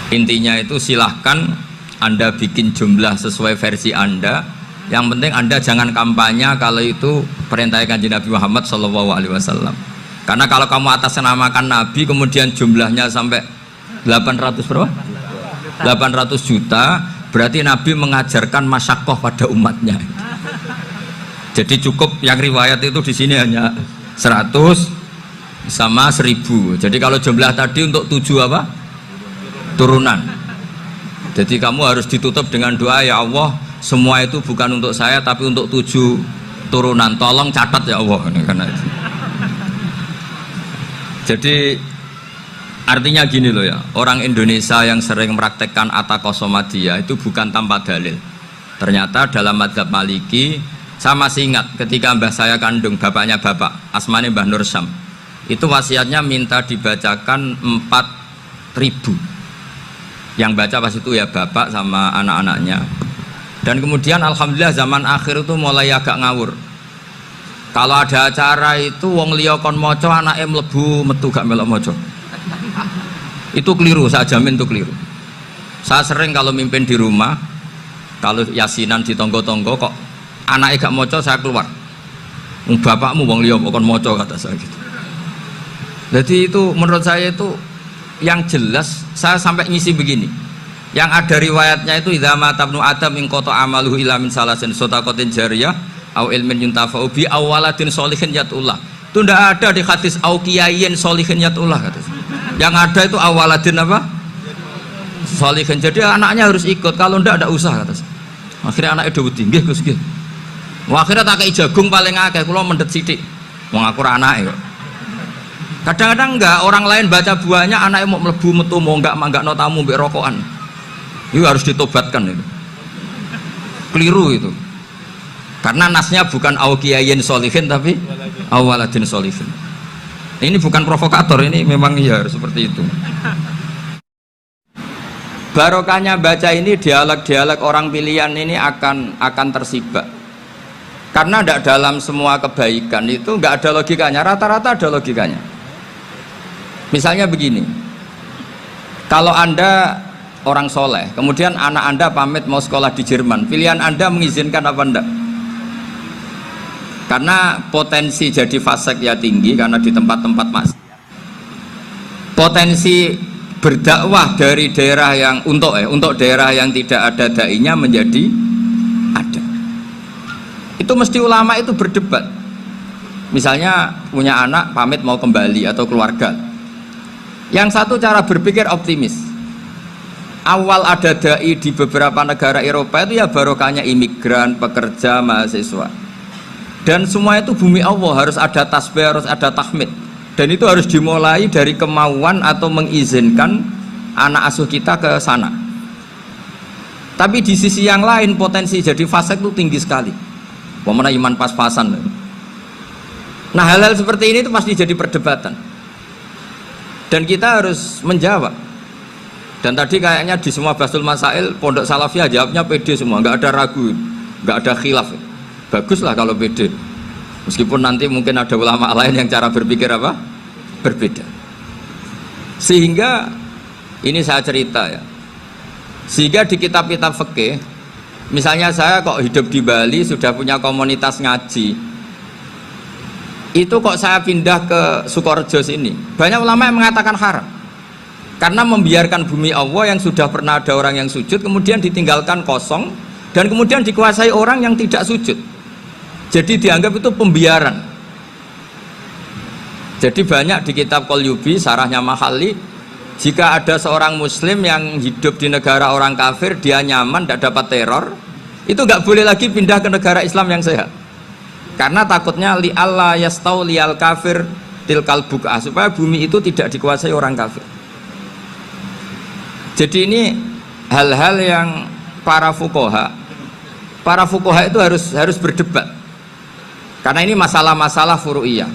Intinya itu silahkan Anda bikin jumlah sesuai versi Anda. Yang penting Anda jangan kampanye kalau itu perintah Kanjeng Nabi Muhammad SAW. Karena kalau kamu atasnamakan Nabi kemudian jumlahnya sampai 800 berapa? 800 juta, berarti Nabi mengajarkan masyakoh pada umatnya. Jadi cukup yang riwayat itu di sini hanya 100 sama 1000. Jadi kalau jumlah tadi untuk 7 apa? Turunan. Jadi kamu harus ditutup dengan doa, ya Allah, semua itu bukan untuk saya tapi untuk 7 turunan. Tolong catat ya Allah. Karena itu. Jadi artinya gini loh ya, orang Indonesia yang sering mempraktekkan Atakosomadiyah itu bukan tanpa dalil. Ternyata dalam madzhab Maliki, saya masih ingat ketika mbah saya kandung, bapaknya bapak, asmane Mbah Nur Syam, itu wasiatnya minta dibacakan 4000. Yang baca pas itu ya bapak sama anak-anaknya. Dan kemudian alhamdulillah zaman akhir itu mulai agak ngawur. Kalau ada acara itu wong liya kon maca anake mlebu metu gak melok maca. Itu keliru, saya jamin itu keliru. Saya sering kalau mimpin di rumah, kalau yasinan di tonggo-tonggo kok anaknya gak maca, saya keluar. Bapakmu wong liya kok kon maca, kata saya gitu. Jadi itu menurut saya itu yang jelas. Saya sampai ngisi begini, yang ada riwayatnya itu idza mata ibnu adam in qata amaluhu illa min salasin shadaqatin jariyah au ilmin yuntafa'u bi awaladin sholihin yatullah. Itu tidak ada di hadis au kiyayin sholihin yatullah, kata. Yang ada itu awaladin apa? Sholihin. Jadi anaknya harus ikut, kalau tidak usah, kata. Akhirnya anaknya udah tinggi Gus nggih. Wah, akhirnya tak kei jagung paling akeh, kula mendet sithik. Wong aku ora anake kok. Kadang-kadang enggak, orang lain baca buahnya, anaknya mau mlebu metu mau enggak no tamu mbek rokokan. Itu harus ditobatkan itu. Keliru itu. Karena nasnya bukan auqiyayin sholihin tapi awaladin sholihin. Ini bukan provokator, ini memang ya seperti itu. Barokahnya baca ini, dialog-dialog orang pilihan ini akan tersibak. Karena tidak dalam semua kebaikan itu nggak ada logikanya, rata-rata ada logikanya. Misalnya begini, kalau Anda orang soleh, kemudian anak Anda pamit mau sekolah di Jerman, pilihan Anda mengizinkan apa enggak? Karena potensi jadi fasik ya tinggi, karena di tempat-tempat maksiat. Potensi berdakwah dari daerah yang untuk daerah yang tidak ada dai-nya menjadi ada. Itu mesti ulama itu berdebat. Misalnya punya anak pamit mau kembali atau keluarga. Yang satu cara berpikir optimis. Awal ada dai di beberapa negara Eropa itu ya barokahnya imigran, pekerja, mahasiswa. Dan semua itu bumi Allah, harus ada tasbih, harus ada tahmid. Dan itu harus dimulai dari kemauan atau mengizinkan anak asuh kita ke sana. Tapi di sisi yang lain potensi jadi fasik itu tinggi sekali. Pemana iman pas-pasan. Nah, hal-hal seperti ini itu pasti jadi perdebatan. Dan kita harus menjawab. Dan tadi kayaknya di semua Basul Masail Pondok Salafiyah jawabnya pede semua, nggak ada ragu, nggak ada khilaf. Baguslah kalau pede. Meskipun nanti mungkin ada ulama lain yang cara berpikir apa? Berbeda. Sehingga ini saya cerita ya. Sehingga di kitab-kitab fikih, misalnya saya kok hidup di Bali sudah punya komunitas ngaji. Itu kok saya pindah ke Sukorejo sini, banyak ulama yang mengatakan haram karena membiarkan bumi Allah yang sudah pernah ada orang yang sujud kemudian ditinggalkan kosong dan kemudian dikuasai orang yang tidak sujud, jadi dianggap itu pembiaran. Jadi banyak di kitab Qalyubi, sarahnya Mahalli, jika ada seorang muslim yang hidup di negara orang kafir, dia nyaman, tidak dapat teror, itu nggak boleh lagi pindah ke negara Islam yang sehat. Karena takutnya li Allah yastau lial kafir tilkal buka, supaya bumi itu tidak dikuasai orang kafir. Jadi ini hal-hal yang para fuqaha itu harus berdebat. Karena ini masalah-masalah furu'iyah.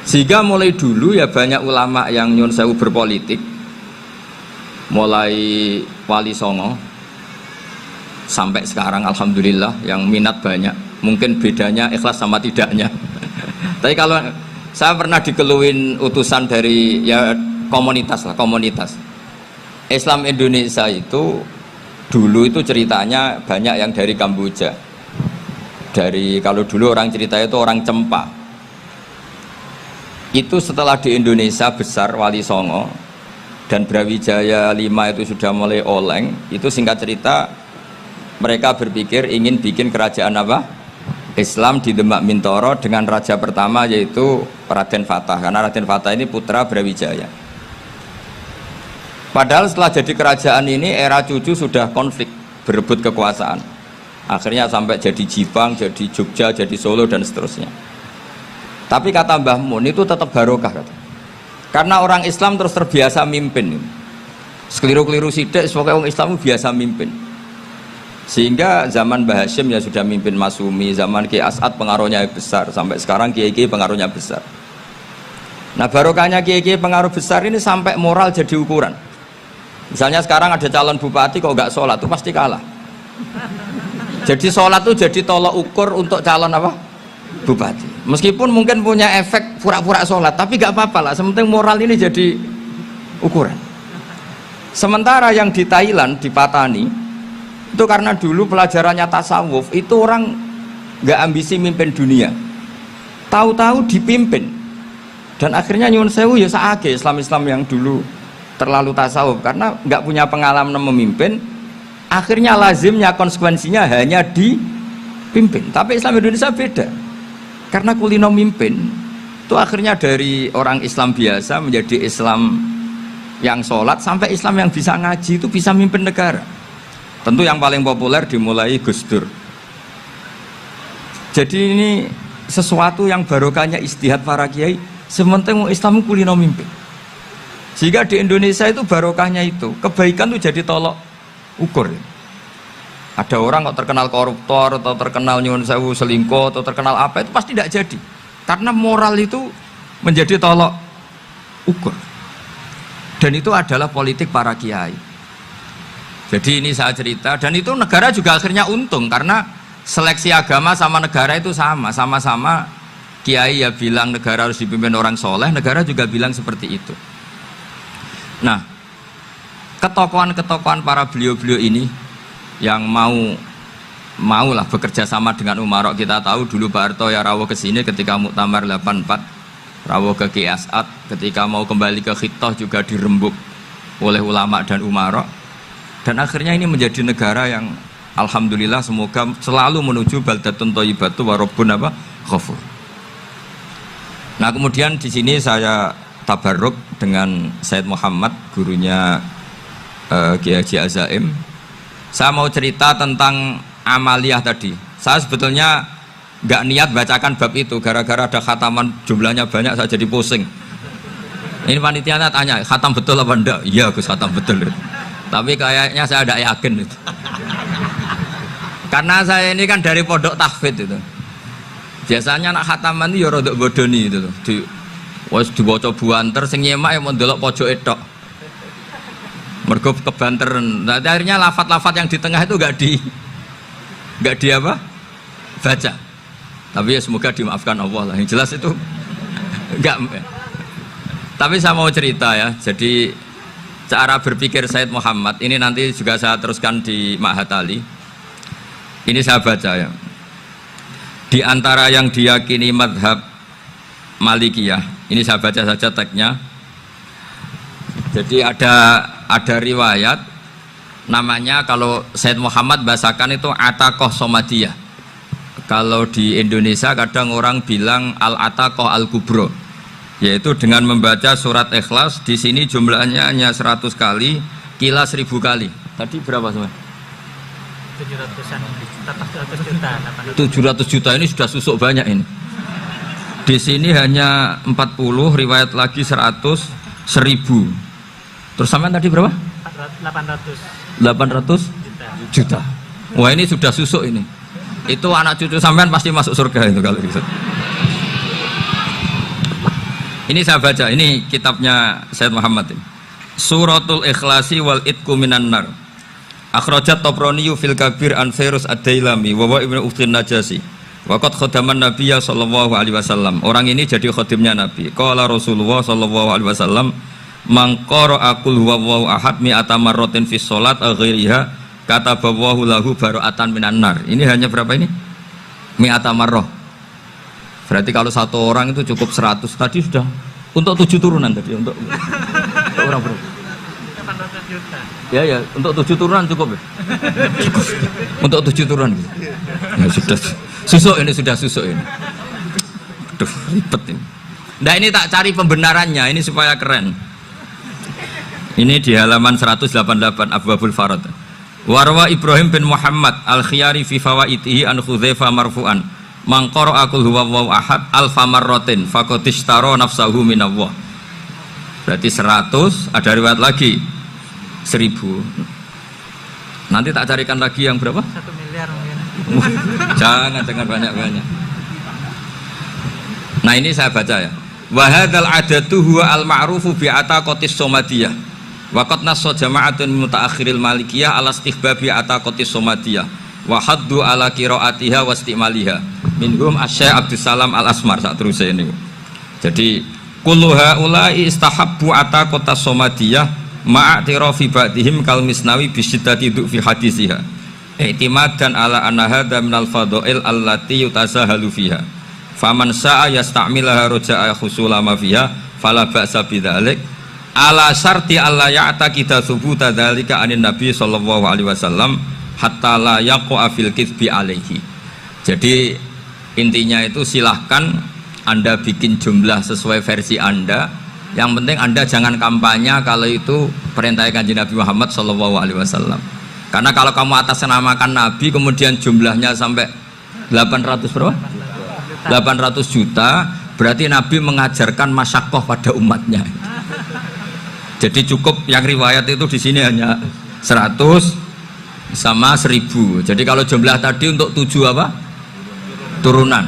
Sehingga mulai dulu ya banyak ulama yang nyun sewu berpolitik, mulai Wali Songo sampai sekarang alhamdulillah yang minat banyak. Mungkin bedanya ikhlas sama tidaknya. Tapi kalau saya pernah dikeluhin utusan dari ya komunitas. Islam Indonesia itu dulu itu ceritanya banyak yang dari Kamboja. Dari kalau dulu orang cerita itu orang Cempa. Itu setelah di Indonesia besar Wali Songo dan Brawijaya 5 itu sudah mulai oleng, itu singkat cerita mereka berpikir ingin bikin kerajaan apa? Islam di Demak Mintoro dengan raja pertama yaitu Raden Fatah, karena Raden Fatah ini putra Brawijaya. Padahal setelah jadi kerajaan ini era cucu sudah konflik, berebut kekuasaan. Akhirnya sampai jadi Jipang, jadi Jogja, jadi Solo dan seterusnya. Tapi kata Mbah Mun itu tetap barokah kata. Karena orang Islam terus terbiasa mimpin. Sekeliru-keliru sidik, pokoknya orang Islam biasa mimpin. Sehingga zaman Mbah Hashim ya sudah mimpin Masumi, zaman Ki As'ad pengaruhnya besar, sampai sekarang Kiai-Kiai pengaruhnya besar. Nah barokahnya Kiai-Kiai pengaruh besar ini sampai moral jadi ukuran. Misalnya sekarang ada calon bupati kok nggak sholat itu pasti kalah. Jadi sholat itu jadi tolok ukur untuk calon apa? Bupati. Meskipun mungkin punya efek pura-pura sholat, tapi nggak apa-apa lah. Sementing moral ini jadi ukuran. Sementara yang di Thailand, di Patani, itu karena dulu pelajarannya tasawuf, itu orang nggak ambisi mimpin dunia. Tahu-tahu dipimpin. Dan akhirnya nyuwun sewu ya saage Islam-Islam yang dulu terlalu tasawuf karena nggak punya pengalaman memimpin, akhirnya lazimnya konsekuensinya hanya dipimpin. Tapi Islam Indonesia beda karena kulino mimpin itu akhirnya dari orang Islam biasa menjadi Islam yang sholat sampai Islam yang bisa ngaji itu bisa mimpin negara. Tentu yang paling populer dimulai Gus Dur. Jadi ini sesuatu yang barokahnya istihad para kiai, sementing Islam kulino mimpin. Sehingga di Indonesia itu barokahnya itu, kebaikan itu jadi tolok ukur. Ada orang kok terkenal koruptor atau terkenal nyuwun sewu selingkuh atau terkenal apa itu pasti tidak jadi. Karena moral itu menjadi tolok ukur. Dan itu adalah politik para kiai. Jadi ini saya cerita dan itu negara juga akhirnya untung karena seleksi agama sama negara itu sama-sama kiai ya bilang negara harus dipimpin orang soleh, negara juga bilang seperti itu. Nah, ketokohan-ketokohan para beliau-beliau ini yang maulah bekerja sama dengan Umarok. Kita tahu dulu Pak Harto ya rawuh ke sini ketika Muktamar 84, rawuh ke Ki As'ad, ketika mau kembali ke Khittah juga dirembuk oleh ulama dan Umarok. Dan akhirnya ini menjadi negara yang alhamdulillah semoga selalu menuju baldatun thayyibatu wa rabbun ghafur. Nah, kemudian di sini saya tabarruk dengan Said Muhammad, gurunya Kiai Haji Azaim. Saya mau cerita tentang amaliyah tadi. Saya sebetulnya nggak niat bacakan bab itu, gara-gara ada khataman jumlahnya banyak saya jadi pusing. Ini panitianya tanya, khatam betul apa enggak? Iya Gus, khatam betul. Tapi kayaknya saya tidak yakin itu. Karena saya ini kan dari pondok tahfidz itu. Biasanya anak khataman itu ya rodok bodoni itu. Wes diwaca buanter sing nyemak mau ndelok pojoke tok. Mergo kebanteren. Nah, akhirnya lafat-lafat yang di tengah itu enggak di apa? Baca. Tapi ya semoga dimaafkan Allah lah. Yang jelas itu enggak. Tapi saya mau cerita ya. Jadi cara berpikir Said Muhammad ini nanti juga saya teruskan di Ma'had Ali. Ini saya baca ya. Di antara yang diyakini madhab Malikiyah, ini saya baca saja teksnya. Jadi ada riwayat namanya, kalau Said Muhammad bahasakan itu Ataqoh Somadiyah. Kalau di Indonesia kadang orang bilang Al-Ataqoh Al-Kubro, yaitu dengan membaca surat Ikhlas. Di sini jumlahnya hanya 100 kali, kila 1000 kali. Tadi berapa semua? 700 juta ini sudah susuk banyak ini. Di sini hanya 40, riwayat lagi 100, 1000. Terus sampai tadi berapa? 800 juta. Wah ini sudah susuk ini. Itu anak cucu sampean pasti masuk surga itu kalau gitu. Ini saya baca, ini kitabnya Said Muhammad ini. Suratul Ikhlasi wal Itqu minan nar. Akhrajat Tabrani fil Kabir an Fairuz Ad-Dailami wa Ibnu Uftin Najasi. Waqad khadaman Nabiyya sallallahu alaihi wasallam. Orang ini jadi khadimnya Nabi. Qala Rasulullah sallallahu alaihi wasallam, mangkoro akul huwallahu ahad mi'ata marratin fi sholat ghairiha kata bawahu lahu baro'atan minan nar. Ini hanya berapa ini? Mi'ata marrah. Berarti kalau satu orang itu cukup 100. Tadi sudah untuk 7 turunan tadi untuk orang berapa? 800 juta. Ya, untuk 7 turunan cukup ya? Cukup. Untuk 7 turunan gitu. Ya sudah susuk ini, sudah susuk ini. Aduh, ribet ini. Nah ini tak cari pembenarannya ini supaya keren. Ini di halaman 188 Abwabul Farad. Warwa Ibrahim bin Muhammad al-Khiyari fi fawaitihi an Khudzaifah marfu'an. Man qara'a qul huwallahu ahad alfa marratin faqad ishtara nafsahu minallah. Berarti 100, ada riwayat lagi 1000. Nanti tak carikan lagi yang berapa? 1 miliar mungkin. Jangan banyak-banyak. Nah ini saya baca ya. Wa hadzal adatu huwa al-ma'rufu bi ataqatis somadiyah. Wa qad nassa jama'atun mutaakhiril malikiyah ala istihbabi ataqatis somadiyah wa haddu ala qiraatiha wa istimaliha. Minhum Asy-Syaikh Abdus Salam Al-Asmar sak teruse ini. Jadi kullu haula'i istahabbu ataqatas somadiyah ma'atirafi ba'dihim kal misnawi bi syiddati fi hadisiha. I'timadan ala anna hadza minal fadha'il allati yutasahalu fiha. Faman sa'a yasta'milaha roja'a khusula ma fiha fala ba'sa bidzalik ala syarti alla ya'taqida thubuta dzalika anin nabi sallallahu alaihi wasallam hatta la yaqa fil kitsbi alaihi. Jadi intinya itu silahkan Anda bikin jumlah sesuai versi Anda, yang penting Anda jangan kampanye kalau itu perintah Kanjeng Nabi Muhammad sallallahu alaihi wasallam. Karena kalau kamu atasnamakan Nabi kemudian jumlahnya sampai 800 berapa? 800 juta, berarti Nabi mengajarkan masyakoh pada umatnya. Jadi cukup yang riwayat itu di sini hanya 100 sama 1000. Jadi kalau jumlah tadi untuk 7 apa? Turunan.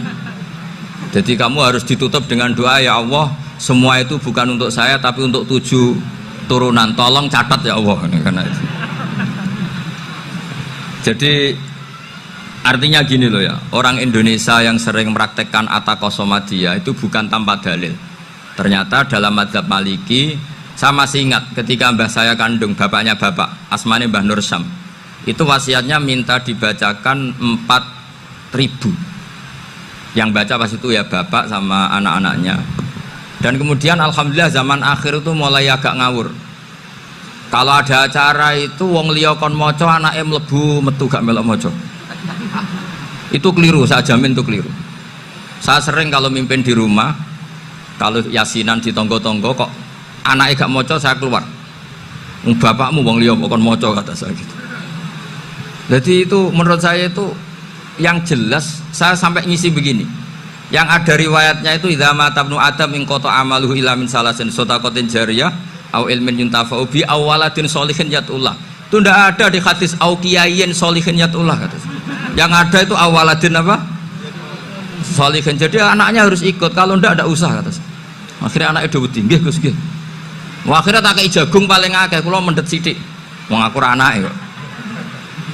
Jadi kamu harus ditutup dengan doa, ya Allah, semua itu bukan untuk saya tapi untuk 7 turunan. Tolong catat ya Allah. Karena itu. Jadi artinya gini loh ya, orang Indonesia yang sering mempraktekkan ataqosomadiyah itu bukan tanpa dalil. Ternyata dalam madzhab Maliki, saya masih ingat ketika mbah saya kandung, bapaknya bapak, asmane Mbah Nur Syam, itu wasiatnya minta dibacakan 4000. Yang baca pas itu ya bapak sama anak-anaknya. Dan kemudian alhamdulillah zaman akhir itu mulai agak ngawur. Kalau ada acara itu wong liya kon maca anake mlebu metu gak melok maca. Itu keliru, saya jamin itu keliru. Saya sering kalau mimpin di rumah, kalau yasinan di tonggo-tonggo kok anaknya gak moco, saya keluar. Bapakmu wong liya kok moco, kata saya gitu. Jadi itu menurut saya itu yang jelas. Saya sampai ngisi begini, yang ada riwayatnya itu idza mata ibnu adam in qata amaluhu illa min salasin shadaqatin jariyah au ilmin yuntafa'u bi awaladin sholihin yatullah. Itu tidak ada di hadis au kiyayin sholihin yatullah, kata saya. Yang ada itu awaladin apa? Sholihin. Jadi anaknya harus ikut, kalau ndak ada usah, kata saya. Akhirnya anaknya udah tinggi Gus nggih. Wah, akhirnya tak kei jagung paling akeh, kula mendet sithik. Wong aku ora anake kok.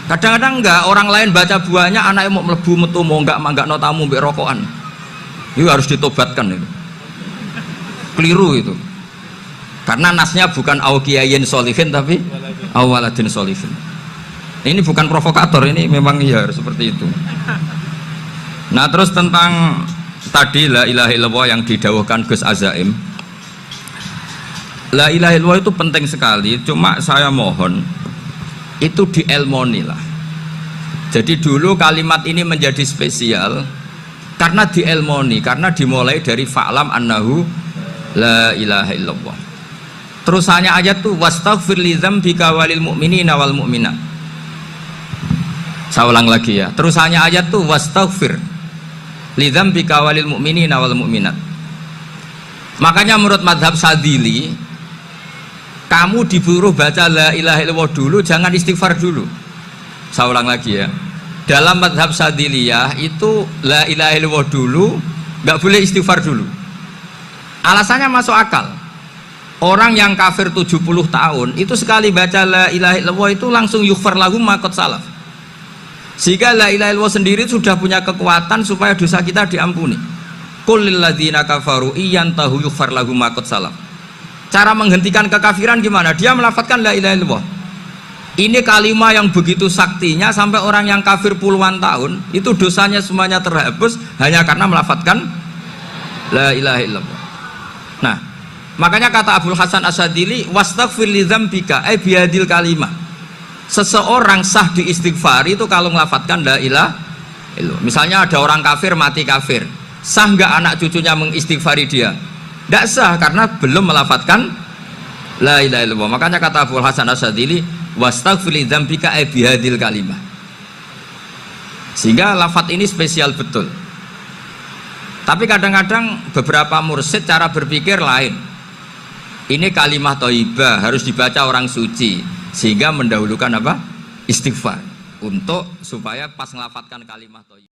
Kadang-kadang enggak, orang lain baca buahnya anaknya mau mlebu metu mau enggak manggakno tamu mbek rokokan. Itu harus ditobatkan itu. Keliru itu. Karena nasnya bukan au kiyayin sholihin tapi awaladin sholihin. Ini bukan provokator, ini memang ya seperti itu. Nah terus tentang tadi la ilaha illallah yang didawuhkan Gus Azaim, la ilaha illallah itu penting sekali, cuma saya mohon itu dielmoni lah. Jadi dulu kalimat ini menjadi spesial karena dielmoni, karena dimulai dari fa'lam annahu la ilaha illallah. Terusannya ayat tuh wastaghfir li dzambika walil mu'minina wal mu'minat. Saya ulang lagi ya. Terusannya ayat tuh wastaghfir li dzambika walil mu'minina wal mu'minat. Makanya menurut madhab Sadili, kamu disuruh baca la ilaha illallah dulu, jangan istighfar dulu. Saya ulang lagi ya. Dalam madhab Sadiliyah itu la ilaha illallah dulu, nggak boleh istighfar dulu. Alasannya masuk akal. Orang yang kafir 70 tahun itu sekali baca la ilaha illallah itu langsung yughfar lahum ma qad salaf. Sehingga la ilaha illallah sendiri sudah punya kekuatan supaya dosa kita diampuni. Qul lil ladzina kafaru iyantahu yughfar lahum ma qad salaf. Cara menghentikan kekafiran gimana? Dia melafadzkan la ilaha illallah. Ini kalimat yang begitu saktinya sampai orang yang kafir puluhan tahun itu dosanya semuanya terhapus hanya karena melafadzkan la ilaha illallah. Nah, makanya kata Abdul Hasan Asyadili, wastaghfir li dzambika ay bihadil kalimah. Seseorang sah di istighfar itu kalau melafadzkan la ilaha illallah. Misalnya ada orang kafir mati kafir, sah nggak anak cucunya mengistighfari dia? Tidak sah karena belum melafadzkan la ilaha illallah. Makanya kata Abdul Hasan Asyadili, wastaghfir li dzambika ay bihadil kalimah. Sehingga lafadz ini spesial betul. Tapi kadang-kadang beberapa mursyid cara berpikir lain. Ini kalimah thayyibah harus dibaca orang suci sehingga mendahulukan apa? Istighfar untuk supaya pas ngelafatkan kalimah thayyibah.